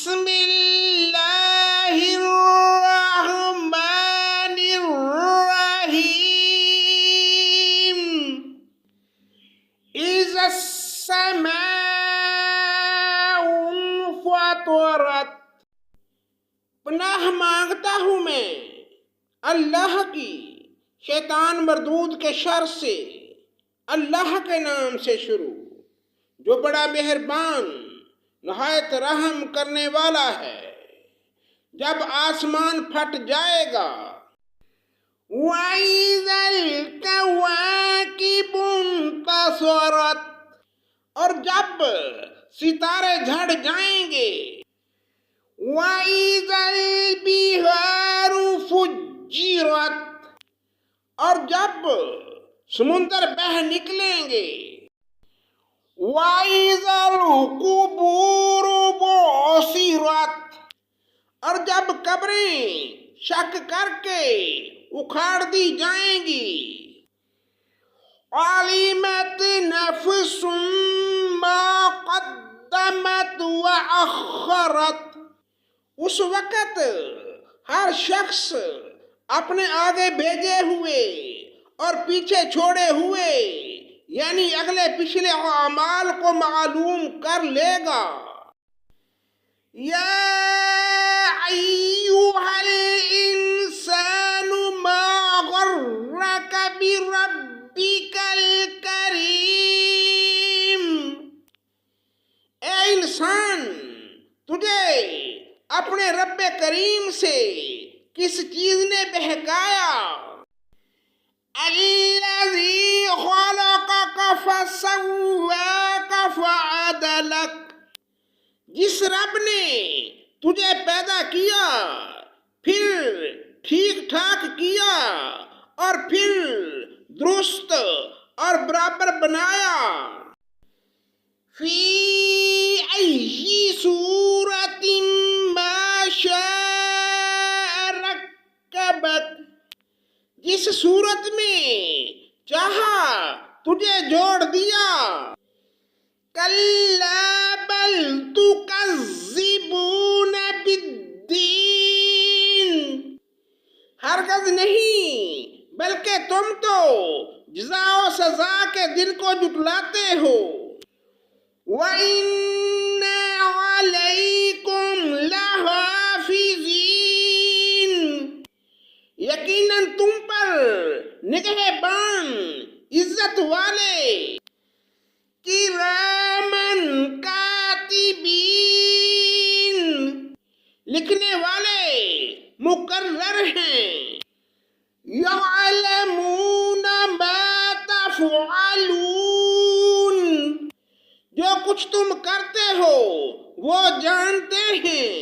بسم اللہ الرحمن الرحیم اذا السماء انفطرت۔ پناہ مانگتا ہوں میں اللہ کی شیطان مردود کے شر سے، اللہ کے نام سے شروع جو بڑا مہربان نہایت رحم کرنے والا ہے۔ جب آسمان پھٹ جائے گا، وَإِذَا الْكَوَاكِبُ انتَثَرَتْ، اور جب ستارے جھڑ جائیں گے، وَإِذَا الْبِحَارُ فُجِّرَتْ، اور جب سمندر بہہ نکلیں گے، وَإِذَا الْقُبُورُ بُعْثِرَتْ، اور جب قبریں شک کر کے اکھاڑ دی جائیں گی، عَلِمَتْ نَفْسٌ مَّا قَدَّمَتْ وَأَخَّرَتْ، اس وقت ہر شخص اپنے آگے بھیجے ہوئے اور پیچھے چھوڑے ہوئے یعنی اگلے پچھلے اعمال کو معلوم کر لے گا۔ یا ایھا الانسان ما غرک بربک الکریم، اے انسان، تجھے اپنے رب کریم سے کس چیز نے بہکایا؟ الذی خلقک فسواک فعدلک، جس رب نے تجھے پیدا کیا پھر ٹھیک ٹھاک کیا اور پھر درست اور برابر بنایا۔ فی ای صورت ما شاء رکبک، جس صورت میں چاہا تجھے جوڑ دیا۔ کَلَّا بَلْ تُكَذِّبُونَ بِالدِّینِ، ہرگز نہیں بلکہ تم تو جزا و سزا کے دن کو جھٹلاتے ہو۔ وَإِنَّ عَلَيْكُمْ لَحَافِظِينَ، یقیناً تم پر نگہبان عزت والے، کرامن کاتبین، لکھنے والے مقرر ہیں۔ یعلمون ما تفعلون، جو کچھ تم کرتے ہو وہ جانتے ہیں۔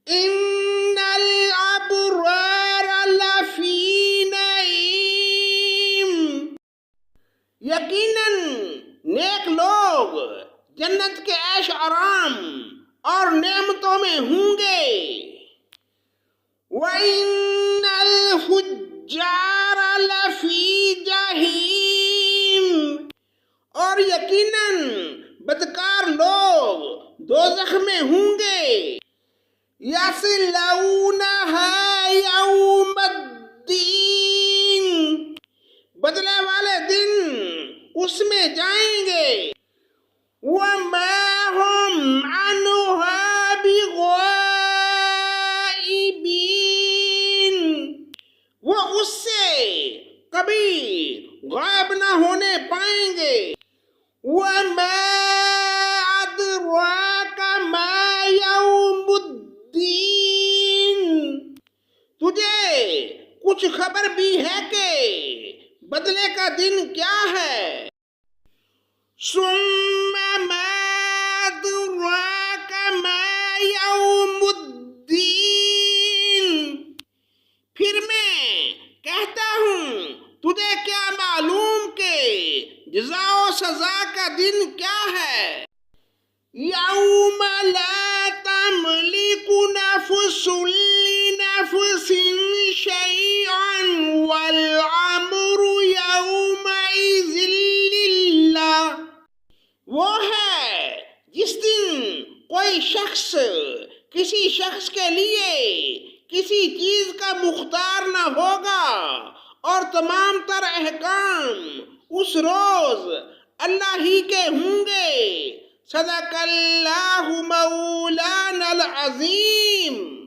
ان الابرار لفی نعیم، یقیناً نیک لوگ جنت کے عیش آرام اور نعمتوں میں ہوں گے۔ وَإِنَّ الْفُجَّارَ لَفِي جَحِيمٍ، اور یقیناً بدکار لوگ دوزخ میں ہوں گے۔ یَصْلَوْنَهَا یَوْمَ الدِّینِ، بدلے والے دن اس میں جائیں گے۔ وَمَا هُمْ عَنْهَا بِغَائِبِينَ، وہ اس سے کبھی غائب نہ ہونے پائیں گے۔ وَمَا أَدْرَاكَ مَا يَوْمُ الدِّینِ، تجھے کچھ خبر بھی ہے کہ بدلے کا دن کیا ہے؟ ثُمَّ مَا أَدْرَاكَ مَا يَوْمُ الدِّینِ، پھر میں کہتا ہوں تجھے کیا معلوم کہ جزا و سزا کا دن کیا ہے؟ یوم لا تملک نفس لنفس شیئا والامر یومئذ للہ، وہ ہے جس دن کوئی شخص کسی شخص کے لیے کسی چیز کا مختار نہ ہوگا، اور تمام تر احکام اس روز اللہ ہی کے ہوں گے۔ صدق اللہ مولانا العظیم۔